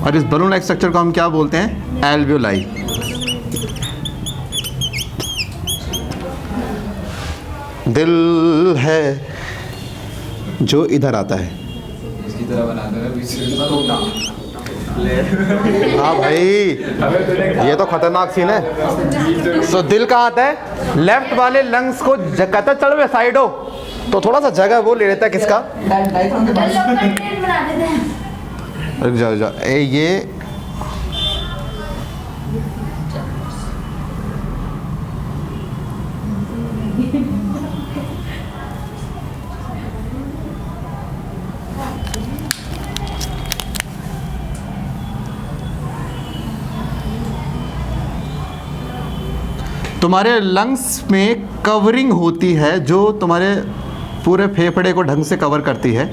और इस balloon like structure को हम क्या बोलते हैं? एल्वियोलाई। दिल है जो इधर आता है, इसकी तरह बनाते हैं हाँ भाई ये तो खतरनाक सीन है। सो दिल कहाँ आता है? लेफ्ट वाले लंग्स को कहता चल वे साइड हो, तो थोड़ा सा जगह वो ले लेता है किसका? रुक जाओ जाओ, ये तुम्हारे लंग्स में कवरिंग होती है जो तुम्हारे पूरे फेफड़े को ढंग से कवर करती है,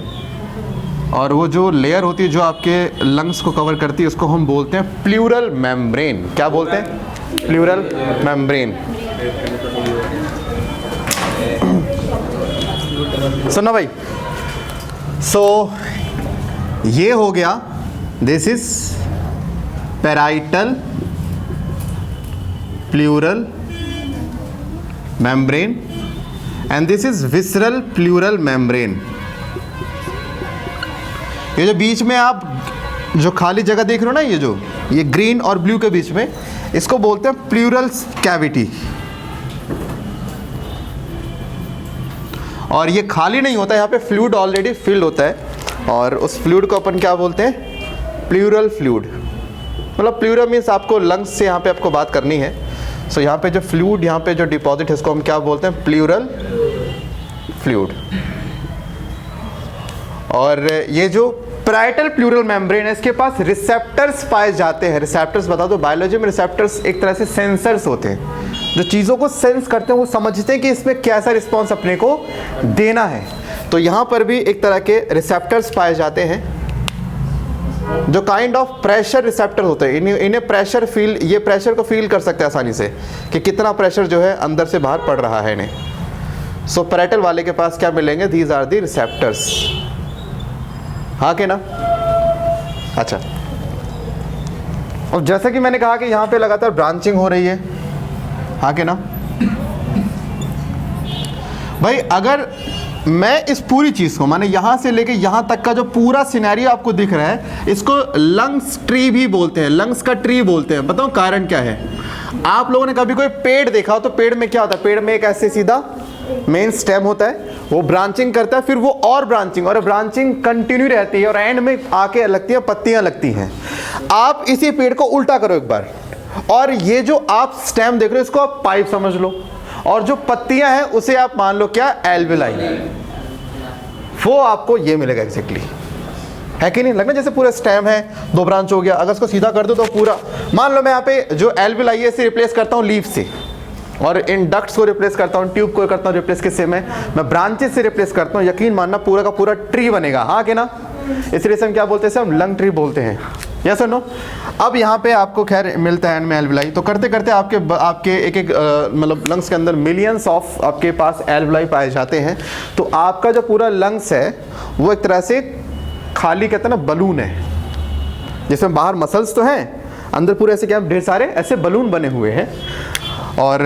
और वो जो लेयर होती है जो आपके लंग्स को कवर करती है उसको हम बोलते हैं प्लूरल मेम्ब्रेन। क्या बोलते हैं? Pleural membrane. सुनो भाई, सो ये हो गया, this is parietal pleural membrane and this is visceral pleural membrane। ये जो बीच में आप जो खाली जगह देख रहे हो ना, ये ग्रीन और ब्लू के बीच में, इसको बोलते हैं प्लूरल कैविटी। और ये खाली नहीं होता, यहाँ पे फ्लूइड ऑलरेडी फिल्ड होता है, और उस फ्लूइड को अपन क्या बोलते हैं? Pleural fluid. मतलब प्लूरल मीन्स आपको लंग्स से यहाँ पे आपको बात करनी है। सो यहाँ पे जो फ्लूइड, यहाँ पे जो डिपॉजिट है, इसको हम क्या बोलते हैं? Pleural fluid. और ये जो पैराइटल प्लूरल मेम्ब्रेन है, इसके पास रिसेप्टर्स पाए जाते हैं। रिसेप्टर्स बता दो, बायोलॉजी में रिसेप्टर्स एक तरह से सेंसर्स होते हैं, जो चीज़ों को सेंस करते हैं, वो समझते हैं कि इसमें कैसा रिस्पॉन्स अपने को देना है। तो यहाँ पर भी एक तरह के रिसेप्टर्स पाए जाते हैं जो काइंड ऑफ प्रेशर रिसेप्टर होते हैं। इन्हें प्रेशर फील, ये प्रेशर को फील कर सकते हैं आसानी से कि कितना प्रेशर जो है अंदर से बाहर पड़ रहा है इन्हें। सो पैराइटल वाले के पास क्या मिलेंगे? These are the receptors. हाँ कि ना? अच्छा, और जैसा कि मैंने कहा कि यहाँ पे लगातार ब्रांचिंग हो रही है। हाँ कि ना भाई? अगर मैं इस पूरी चीज़ को, माने यहाँ से लेके यहाँ तक का जो पूरा सिनेरियो आपको दिख रहा है, इसको लंग्स ट्री भी बोलते हैं, लंग्स का ट्री बोलते हैं। बताओ कारण क्या है? आप लोगों ने कभी कोई पेड़ देखा हो तो पेड़ में क्या होता है? पेड़ में एक ऐसे सीधा मेन स्टेम होता है, वो ब्रांचिंग करता है, फिर वो और ब्रांचिंग कंटिन्यू रहती है, और एंड में आके लगती है पत्तियां लगती हैं। आप इसी पेड़ को उल्टा करो एक बार, और ये जो आप स्टेम देख रहे हो इसको आप पाइप समझ लो, और जो पत्तियां हैं उसे आप मान लो क्या? एल्वियोलाई। वो आपको ये मिलेगा एग्जैक्टली, है कि नहीं? लगना जैसे पूरा स्टेम है, दो ब्रांच हो गया। अगर इसको सीधा कर दो तो पूरा, मान लो मैं यहाँ पे जो एल्वियोलाई है इसे रिप्लेस करता हूँ लीफ से, और इन डक्ट्स को रिप्लेस करता हूँ, ट्यूब को करता हूँ रिप्लेस, किससे? मैं ब्रांचेस से रिप्लेस करता हूँ। यकीन मानना पूरा का पूरा ट्री बनेगा। हाँ कि ना? इसलिए हम क्या बोलते हैं? हम लंग ट्री बोलते हैं। यस और नो? अब यहाँ पे आपको खैर मिलता है एंड में एल्वियोलाई। तो करते करते आपके एक मतलब लंग्स के अंदर मिलियंस ऑफ आपके पास एल्वियोलाई पाए जाते हैं। तो आपका जो पूरा लंग्स है वो एक तरह से खाली, कहते हैं ना, बलून है, जिसमें बाहर मसल्स तो हैं, अंदर पूरे ऐसे क्या ढेर सारे ऐसे बलून बने हुए हैं। और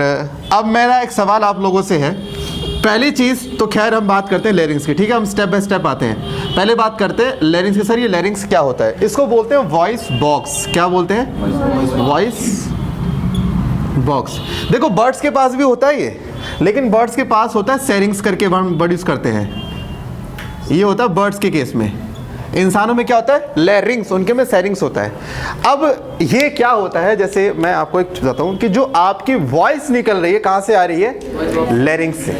अब मेरा एक सवाल आप लोगों से है। पहली चीज़ तो खैर हम बात करते हैं लेरिंग्स की, ठीक है? हम स्टेप बाय स्टेप आते हैं। पहले बात करते हैं लेरिंग्स की। सर ये लेरिंग्स क्या होता है? इसको बोलते हैं वॉइस बॉक्स। क्या बोलते हैं? Voice box. देखो बर्ड्स के पास भी होता है ये, लेकिन बर्ड्स के पास होता है सेरिंग्स करके वर्ड यूज करते हैं। ये होता है बर्ड्स के केस में। इंसानों में क्या होता है? लेरिंग्स, उनके में सेरिंग्स होता है। अब ये क्या होता है, जैसे मैं आपको एक बताता हूँ कि जो आपकी वॉइस निकल रही है कहाँ से आ रही है? लेरिंग्स से।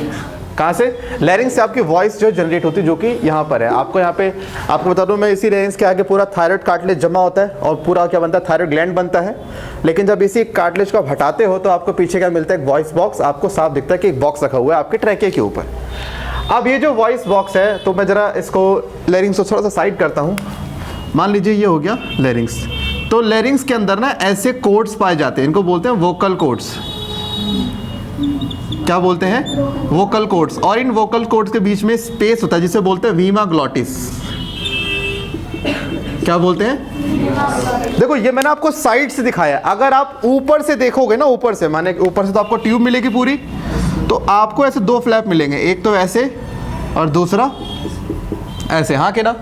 कहाँ से? लेरिंग्स से आपकी वॉइस जो जनरेट होती है, जो कि यहाँ पर है। आपको यहाँ पे आपको बता दूँ मैं, इसी लेरिंग्स के आगे पूरा थायराइड कार्टिलेज जमा होता है, और पूरा क्या बनता है? थायराइड ग्लैंड बनता है। लेकिन जब इसी कार्टिलेज को हटाते हो तो आपको पीछे क्या मिलता है? एक वॉइस बॉक्स। आपको साफ दिखता है कि एक बॉक्स रखा हुआ है आपके ट्रैके के ऊपर। अब ये जो वॉइस बॉक्स है, तो मैं जरा इसको लेरिंग्स को थोड़ा सा साइड करता हूँ। मान लीजिए ये हो गया लेरिंग्स। तो लेरिंग्स के अंदर ना ऐसे कोड्स पाए जाते हैं, इनको बोलते हैं वोकल कोड्स। क्या बोलते हैं? Vocal codes. और इन वोकल कोड्स के बीच में स्पेस होता है जिसे बोलते हैं वीमा ग्लॉटिस। क्या बोलते हैं? देखो ये मैंने आपको साइड से दिखाया, अगर आप ऊपर से देखोगे ना, ऊपर से माने ऊपर से तो आपको ट्यूब मिलेगी पूरी, तो आपको ऐसे दो फ्लैप मिलेंगे, एक तो ऐसे और दूसरा ऐसे, हाँ कि ना।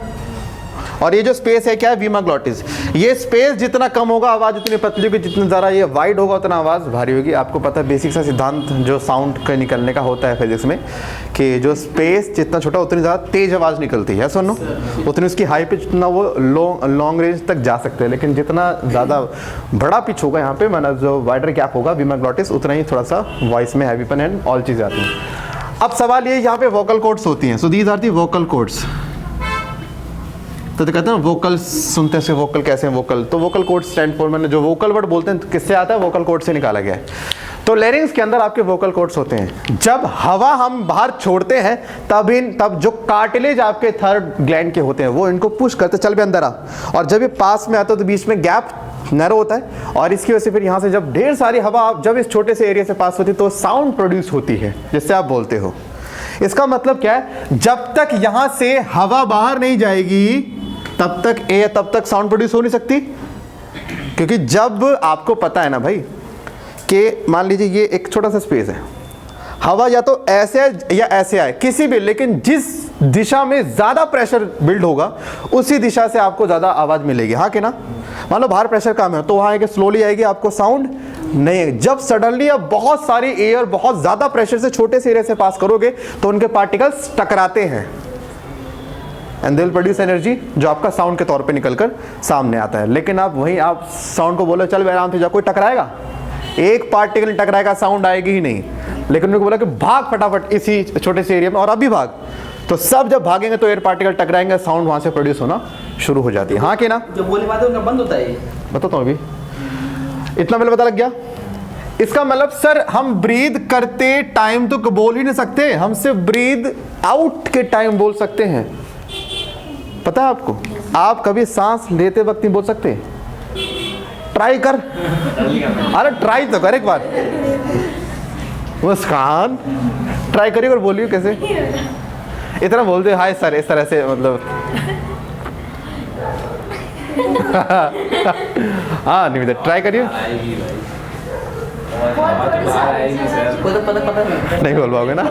और ये जो स्पेस है क्या है? वीमा ग्लॉटिस। ये स्पेस जितना कम होगा आवाज़ उतनी पतली होगी, जितना ज़्यादा ये वाइड होगा उतना आवाज़ भारी होगी। आपको पता है बेसिक सा सिद्धांत जो साउंड के निकलने का होता है फिजिक्स में, कि जो स्पेस जितना छोटा उतनी ज़्यादा तेज आवाज़ निकलती है, सुनो, उतनी उसकी हाई पिच, उतना वो लॉन्ग रेंज तक जा सकते हैं। लेकिन जितना ज़्यादा बड़ा पिच होगा यहाँ पे, माना जो वाइडर गैप होगा वीमा ग्लॉटिस, उतना ही थोड़ा सा वॉइस में हैवीपन एंड ऑल चीज़ें आती हैं। अब सवाल ये, यहाँ पे वोकल कोड्स होती हैं, so these are the vocal cords. तो कहते हैं वोकल, सुनते हैं वोकल कैसे हैं वोकल, तो वोकल कोड स्टैंड फॉर, मैंने जो वोकल वर्ड बोलते हैं किससे आता है? वोकल कोड से निकाला गया है। तो लेरिंग्स के अंदर आपके वोकल कोड्स होते हैं। जब हवा हम बाहर छोड़ते हैं तब जो कार्टिलेज आपके थर्ड ग्लैंड के होते हैं वो इनको पुश करते, चल भी अंदर आ, और जब ये पास में आता है तो बीच में गैप नैरो होता है, और इसकी वजह से फिर यहाँ से जब ढेर सारी हवा जब इस छोटे से एरिया से पास होती है तो साउंड प्रोड्यूस होती है, जिससे आप बोलते हो। इसका मतलब क्या है? जब तक यहाँ से हवा बाहर नहीं जाएगी तब तक साउंड प्रोड्यूस हो नहीं सकती। क्योंकि जब आपको पता है ना भाई कि मान लीजिए ये एक छोटा सा स्पेस है, हवा या तो ऐसे या ऐसे आए किसी भी, लेकिन जिस दिशा में ज़्यादा प्रेशर बिल्ड होगा उसी दिशा से आपको ज़्यादा आवाज़ मिलेगी, हाँ कि ना। मान लो बाहर प्रेशर कम है तो वहाँ आएगी स्लोली आएगी, आपको साउंड नहीं है। जब सडनली आप बहुत सारी एयर बहुत ज़्यादा प्रेशर से छोटे से एरिया से पास करोगे तो उनके पार्टिकल्स टकराते हैं and they will produce energy, जो आपका साउंड के तौर पे निकलकर सामने आता है। लेकिन आप वहीं आप साउंड को बोलो चल आराम से जा, कोई टकराएगा? एक पार्टिकल टकराएगा, साउंड आएगी ही नहीं। लेकिन उनको बोला कि भाग फटाफट इसी छोटे से एरिया में, और अभी भाग, तो सब जब भागेंगे तो एयर पार्टिकल टकराएंगे, साउंड वहां से प्रोड्यूस होना शुरू हो जाती है, हाँ कि ना। जो बोले बात है उनका बंद होता है। बताता हूँ अभी, इतना मेरे पता लग गया। इसका मतलब सर हम ब्रीद करते टाइम तो बोल ही नहीं सकते, हम सिर्फ ब्रीद आउट के टाइम बोल सकते हैं। पता है आपको? आप कभी सांस लेते वक्त नहीं बोल सकते? ट्राई कर, अरे ट्राई तो कर एक बार, मुस्कान ट्राई करिए और बोलिए कैसे। इतना बोल दे हाय सर, इस तरह से, मतलब हाँ नहीं ट्राई करिए। नहीं बोल पाओगे ना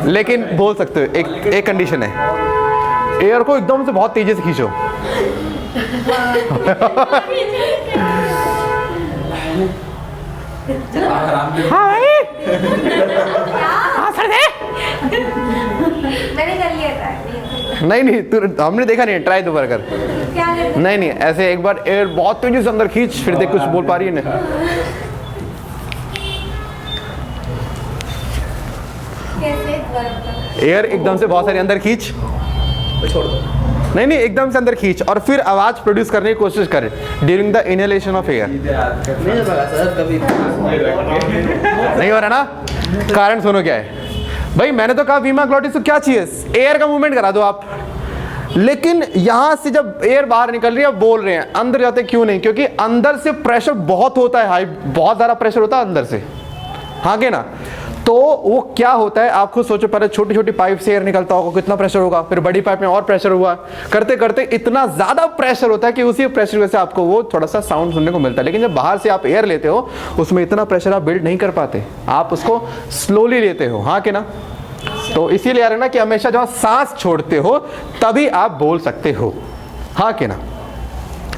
लेकिन बोल सकते हो। एक कंडीशन है, एयर को एकदम से बहुत तेजी से खींचो। हाँ भाई, हाँ सर दे। मैंने कर लिया था। नहीं तू, हमने देखा नहीं, ट्राई दोबारा कर। नहीं ऐसे एक बार एयर बहुत तेजी से अंदर खींच, फिर देख कुछ बोल पा रही है ना। एयर एकदम से बहुत सारी अंदर खींच, छोड़ दो। नहीं एकदम से अंदर खींच और फिर आवाज प्रोड्यूस करने की कोशिश कर during the inhalation of air. नहीं लगा सर कभी नहीं हो रहा ना? कारण सुनो क्या है भाई, मैंने तो कहा वीमा ग्लॉटिस को क्या चाहिए? एयर का मूवमेंट करा दो आप। लेकिन यहां से जब एयर बाहर निकल रही है, बोल रहे हैं, अंदर जाते क्यों नहीं? क्योंकि अंदर से प्रेशर बहुत होता है, हाई, बहुत ज्यादा प्रेशर होता है अंदर से, हाँ के ना। तो वो क्या होता है आप खुद सोचो, पहले छोटी छोटी पाइप से एयर निकलता होगा, कितना प्रेशर होगा, फिर बड़ी पाइप में और प्रेशर हुआ, करते करते इतना ज्यादा प्रेशर होता है कि उसी प्रेशर वजह से आपको वो थोड़ा सा साउंड सुनने को मिलता है। लेकिन जब बाहर से आप एयर लेते हो उसमें इतना प्रेशर आप बिल्ड नहीं कर पाते, आप उसको स्लोली लेते हो, हाँ कि ना। तो इसीलिए यार ना कि हमेशा जब सांस छोड़ते हो तभी आप बोल सकते हो, हाँ कि ना।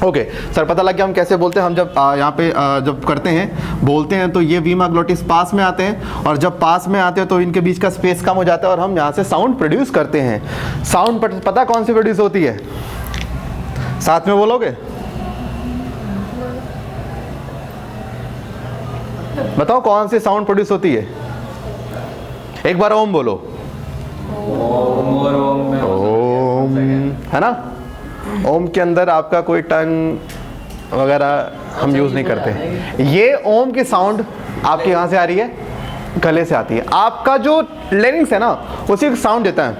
ओके सर, पता लग गया हम कैसे बोलते हैं। हम जब यहाँ पे जब करते हैं, बोलते हैं, तो ये वीमा ग्लॉटिस पास में आते हैं, और जब पास में आते हैं तो इनके बीच का स्पेस कम हो जाता है और हम यहाँ से साउंड प्रोड्यूस करते हैं। साउंड पता कौन सी प्रोड्यूस होती है? साथ में बोलोगे? बताओ कौन सी साउंड प्रोड्यूस होती है? एक बार ओम बोलो। ओम है ना। ओम के अंदर आपका कोई टंग वगैरह हम यूज नहीं करते। ये ओम की साउंड आपके यहाँ से आ रही है, गले से आती है। आपका जो लेरिंग्स है ना उसी साउंड देता है,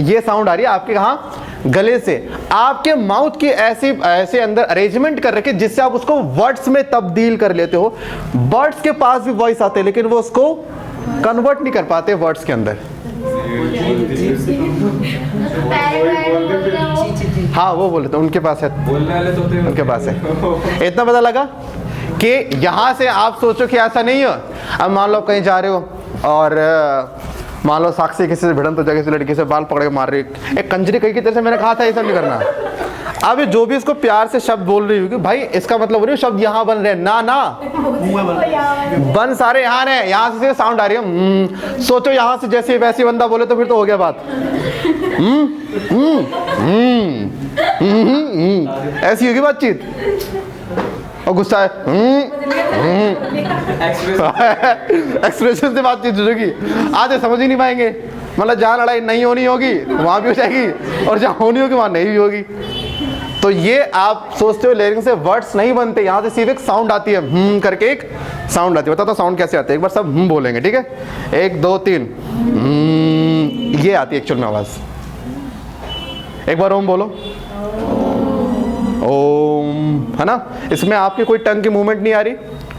ये साउंड आ रही है आपके कहाँ? गले से। आपके माउथ की ऐसे अंदर अरेंजमेंट कर रखे जिससे आप उसको वर्ड्स में तब्दील कर लेते हो। बर्ड्स के पास भी वॉइस आते हैं लेकिन वो उसको कन्वर्ट नहीं कर पाते वर्ड्स के अंदर। पैराग्लाइडर बोलते हैं वो। हाँ वो बोले तो उनके पास है, बोलने वाले तो होते हैं उनके पास है। इतना पता लगा कि यहाँ से आप सोचो कि ऐसा नहीं हो। अब मान लो कहीं जा रहे हो और मान लो साक्षी किसी से भिड़ंत हो जाए, किसी लड़की से बाल पकड़ के मार रही है, एक कंजरी कहीं की तरह से मैंने कहा था ये सब नहीं करना। अब ये जो भी इसको प्यार से शब्द बोल रही होगी, भाई इसका मतलब हो रही है शब्द यहाँ बन रहे हैं, ना ना बन सारे यहाँ रहे, यहाँ से साउंड आ रही है। सोचो यहाँ से जैसे वैसे बंदा बोले तो फिर तो हो गया बात। ऐसी होगी बातचीत। और गुस्सा है एक्सप्रेशन से बातचीत होगी, आधे समझ ही नहीं पाएंगे। मतलब जहाँ लड़ाई नहीं होनी होगी वहाँ भी हो जाएगी, और जहाँ होनी होगी वहाँ नहीं भी होगी। तो ये आप सोचते हो लेरिंग से वर्ड्स नहीं बनते, यहाँ से सिर्फ एक साउंड आती है, करके एक साउंड आती है। बताओ तो साउंड कैसे आती है, एक बार सब बोलेंगे, ठीक है? 1 2 3 ये आती है एक्चुअल में आवाज। एक बार ओम बोलो, ओम, है ना? इसमें आपकी कोई टंग की मूवमेंट नहीं आ रही,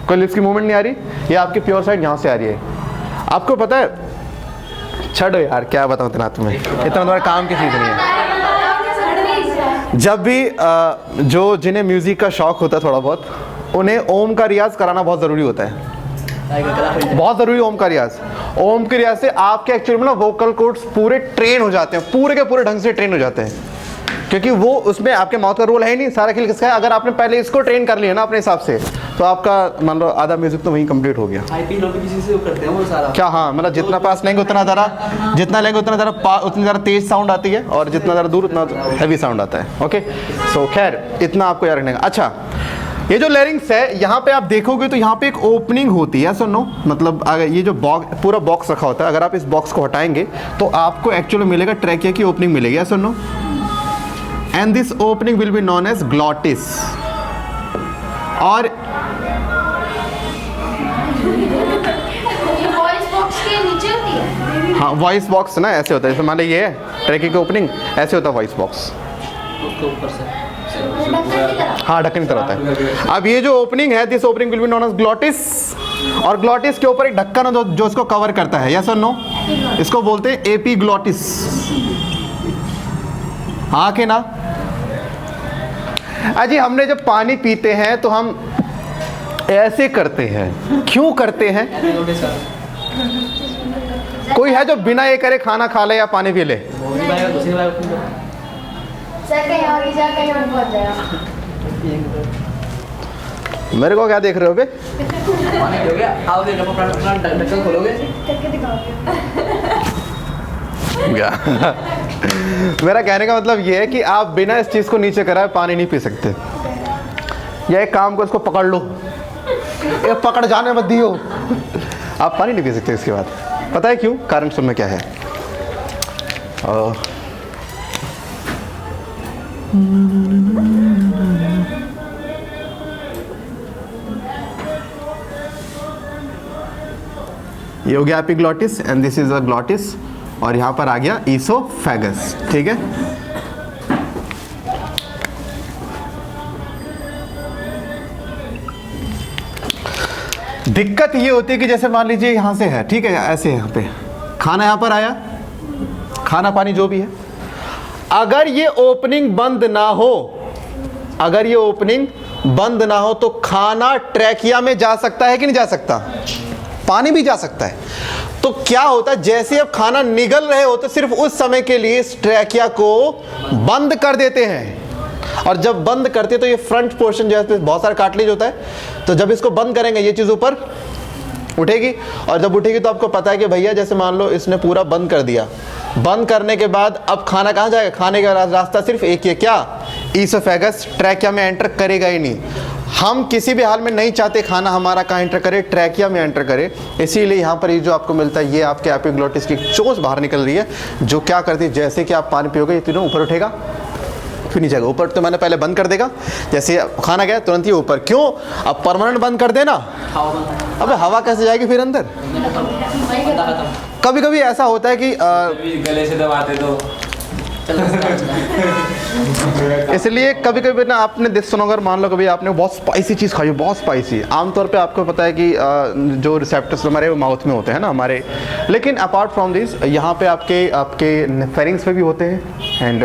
कोई लिप्स की मूवमेंट नहीं आ रही, ये आपकी प्योर साइड यहाँ से आ रही है। आपको पता है, छड़ो यार क्या बताऊँ इतना तुम्हें, इतना तुम्हारा काम की चीज़ नहीं है। जब भी जो जिन्हें म्यूजिक का शौक होता है थोड़ा बहुत, उन्हें ओम का रियाज कराना बहुत ज़रूरी होता है, बहुत ज़रूरी ओम का रियाज। ओम के रियाज से आपके एक्चुअली में ना वोकल कोड्स पूरे ट्रेन हो जाते हैं, पूरे के पूरे ढंग से ट्रेन हो जाते हैं, क्योंकि वो उसमें आपके माउथ का रोल है ही नहीं, सारा खेल किसका है। अगर आपने पहले इसको ट्रेन कर लिया ना अपने हिसाब से, तो आपका मान लो आधा म्यूजिक तो वहीं कंप्लीट हो गया। हाई पिच लो पिच से करते हैं वो सारा क्या? हाँ, मतलब जितना पास लेंगे उतना ज़्यादा, जितना लेंगे उतना ज़्यादा उतनी ज़्यादा तेज साउंड आती है, और जितना ज़्यादा दूर उतना हैवी साउंड आता है। ओके, सो खैर इतना आपको याद रखने का। अच्छा, ये जो लेरिंग्स है यहाँ पे आप देखोगे तो यहाँ पे एक ओपनिंग होती है, सुनो, मतलब अगर ये जो बॉक्स पूरा बॉक्स रखा होता है, अगर आप इस बॉक्स को हटाएंगे तो आपको एक्चुअली मिलेगा ट्रैकिया की ओपनिंग मिलेगी, सुनो। And this opening will be known as glottis. और ये वॉइस बॉक्स के नीचे होती है। हाँ, वॉइस बॉक्स ना ऐसे होता है, जैसे मान लो ये है ट्रैकिया की ओपनिंग, ऐसे होता है वॉइस बॉक्स, उसके ऊपर से ढक्कन की तरह। हाँ ढक्कन की तरह होता है। अब ये जो ओपनिंग है, this opening will be known as glottis, और ग्लॉटिस के ऊपर एक ढक्कन है जो इसको कवर करता है, यस और नो? इसको बोलते हैं एपीग्लॉटिस। हाँ कि ना? अजी हमने जब पानी पीते हैं तो हम ऐसे करते हैं, क्यों करते हैं? कोई है जो बिना ये करे खाना खा ले या पानी पी ले? सर कहीं आगे जा कहीं और पहुंच जाएगा। मेरे को क्या देख रहे हो बे? पानी हो गया, आओ देखो अपना ढक्कन खोलोगे करके दिखाओगे। क्या? मेरा कहने का मतलब ये है कि आप बिना इस चीज़ को नीचे कराए पानी नहीं पी सकते। या एक काम को इसको पकड़ लो, ये पकड़ जाने मत दियो, आप पानी नहीं पी सकते इसके बाद। पता है क्यों? कारण सुनना क्या है। ये हो गया epiglottis and this is a glottis, और यहाँ पर आ गया ईसोफेगस, ठीक है? दिक्कत ये होती है कि जैसे मान लीजिए यहाँ से है, ठीक है, ऐसे यहाँ पे खाना यहाँ पर आया, खाना पानी जो भी है, अगर ये ओपनिंग बंद ना हो, अगर ये ओपनिंग बंद ना हो तो खाना ट्रैकिया में जा सकता है कि नहीं जा सकता? पानी भी जा सकता है। तो क्या होता है, जैसे अब खाना निगल रहे हो तो सिर्फ उस समय के लिए इस ट्रैकिया को बंद कर देते हैं, और जब बंद करते हैं तो ये फ्रंट पोर्शन जो है बहुत सारा कार्टिलेज होता है, तो जब इसको बंद करेंगे ये चीज़ ऊपर उठेगी, और जब उठेगी तो आपको पता है कि भैया जैसे मान लो इसने पूरा बंद कर दिया, बंद करने के बाद अब खाना कहाँ जाएगा? खाने का रास्ता सिर्फ एक ही है, क्या? ईसोफेगस। ट्रैकिया में एंटर करेगा ही नहीं। हम किसी भी हाल में नहीं चाहते खाना हमारा कहाँ एंटर करे? ट्रैकिया में एंटर करे। इसीलिए यहाँ पर ये जो आपको मिलता है, ये आपके एपिग्लॉटिस की चोंच बाहर निकल रही है, जो क्या करती है, जैसे कि आप पानी पियोगे ये तीनों ऊपर उठेगा फिर नीचे जाएगा। ऊपर तो मैंने पहले बंद कर देगा, जैसे खाना गया तुरंत ही ऊपर। क्यों? अब परमानेंट बंद कर देना, अब हवा कैसे जाएगी फिर अंदर? कभी कभी ऐसा होता है कि गले से दबाते तो इसलिए कभी कभी ना आपने सुना अगर मान लो कभी आपने बहुत स्पाइसी चीज़ खाई हो, बहुत स्पाइसी, आमतौर पे आपको पता है कि जो रिसेप्टर्स हमारे माउथ में होते हैं ना हमारे, लेकिन अपार्ट फ्रॉम दिस यहाँ पे आपके फेरिंग्स में भी होते हैं एंड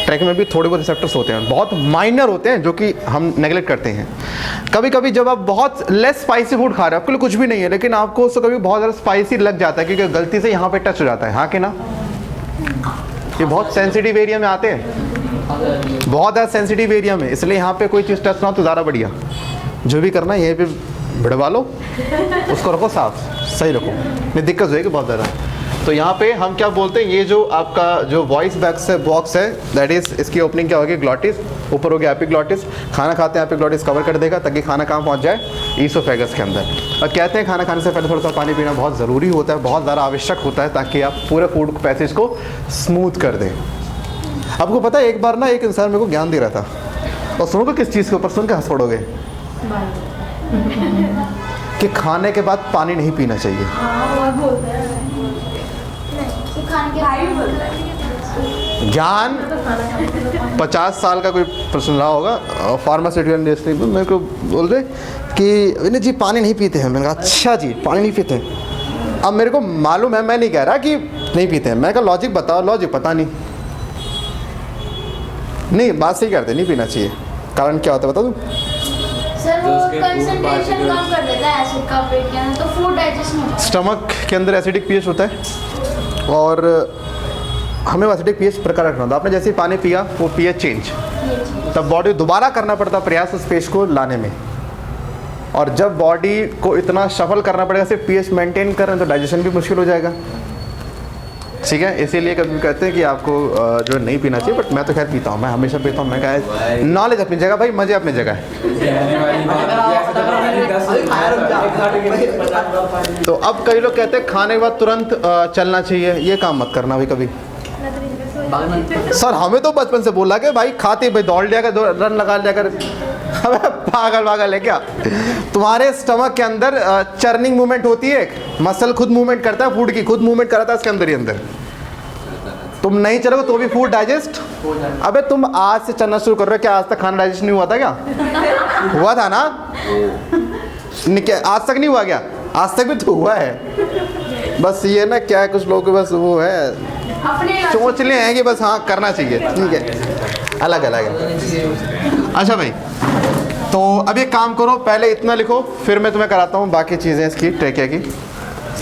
ट्रैक में भी थोड़े बहुत रिसेप्टर्स होते हैं, बहुत माइनर होते हैं जो कि हम नेगलेक्ट करते हैं। कभी कभी जब आप बहुत लेस स्पाइसी फूड खा रहे हो, आपके लिए कुछ भी नहीं है, लेकिन आपको उसको कभी बहुत ज़्यादा स्पाइसी लग जाता है क्योंकि गलती से यहाँ पे टच हो जाता है, हाँ कि ना? ये बहुत सेंसिटिव एरिया में आते हैं, बहुत ज़्यादा सेंसिटिव एरिया में, इसलिए यहाँ पे कोई चीज़ टच ना हो तो ज़्यादा बढ़िया। जो भी करना है यहीं पे भिड़वा लो, उसको रखो साफ, सही रखो, नहीं दिक्कत होगी बहुत ज़्यादा। तो यहाँ पे हम क्या बोलते हैं, ये जो आपका जो वॉइस बॉक्स है दैट इज़, इसकी ओपनिंग क्या होगी, ग्लॉटिस, ऊपर हो गया एपिग्लॉटिस। खाना खाते हैं एपिग्लॉटिस कवर कर देगा ताकि खाना कहाँ पहुँच जाए, ईसोफेगस के अंदर। और कहते हैं खाना खाने से पहले थोड़ा सा पानी पीना बहुत ज़रूरी होता है, बहुत ज़्यादा आवश्यक होता है ताकि आप पूरे फूड पैसेज को स्मूथ कर दें। आपको पता है एक बार ना एक इंसान मेरे को ज्ञान दे रहा था, और सुनोगे किस चीज़ के ऊपर, सुन के हंस पड़ोगे, कि खाने के बाद पानी नहीं पीना चाहिए। ज्ञान 50 साल का कोई पर्सन रहा होगा फार्मास्यूटिकल इंडस्ट्री में, मेरे को बोल रहे कि विनय जी पानी नहीं पीते हैं। मैंने कहा अच्छा जी पानी नहीं पीते हैं। अब मेरे को मालूम है, मैं नहीं कह रहा कि नहीं पीते हैं, मैं कहा लॉजिक बताओ, लॉजिक पता नहीं, बात सही करते, नहीं पीना चाहिए। कारण क्या होता है बता दूँ? सर वो कंसंट्रेशन कम कर देता है एसिड का पेट के अंदर, तो फूड डाइजेस्ट नहीं होता। स्टमक के अंदर एसिडिक पीएच होता है और हमें एसिडिक पीएच प्रकार रखना होता है। आपने जैसे ही पानी पिया वो पीएच चेंज, तब बॉडी दोबारा करना पड़ता प्रयास उस पीएच को लाने में। और जब बॉडी को इतना शफल करना पड़ेगा सिर्फ पीएच मेंटेन कर रहे हैं तो डाइजेशन भी मुश्किल हो जाएगा, ठीक है। इसीलिए कभी कहते हैं कि आपको जो नहीं पीना चाहिए, बट मैं तो खैर पीता हूँ, मैं हमेशा पीता हूँ। मैं कहा नॉलेज अपनी जगह भाई, मज़े अपनी जगह है। तो अब कई लोग कहते हैं खाने के बाद तुरंत चलना चाहिए, ये काम मत करना भाई कभी। सर हमें तो बचपन से बोला कि भाई खाते भाई दौड़ लिया कर, रन लगा लिया कर। पागल है क्या? तुम्हारे स्टमक के अंदर चर्निंग मूवमेंट होती है, मसल खुद मूवमेंट करता है, फूड की खुद मूवमेंट कराता है इसके अंदर ही अंदर। तुम नहीं चलोगे तो भी फूड डाइजेस्ट। अबे तुम आज से चलना शुरू कर रहे हो, क्या आज तक खाना डाइजेस्ट नहीं हुआ था क्या? हुआ था ना? आज तक नहीं हुआ क्या? आज तक भी तो हुआ है। बस ये ना क्या है, कुछ लोगों के बस वो है चोंचले हैं कि बस हाँ करना चाहिए, ठीक है, अलग अलग है। अच्छा भाई, तो अब एक काम करो, पहले इतना लिखो, फिर मैं तुम्हें कराता हूँ बाकी चीज़ें इसकी ट्रेकिया की।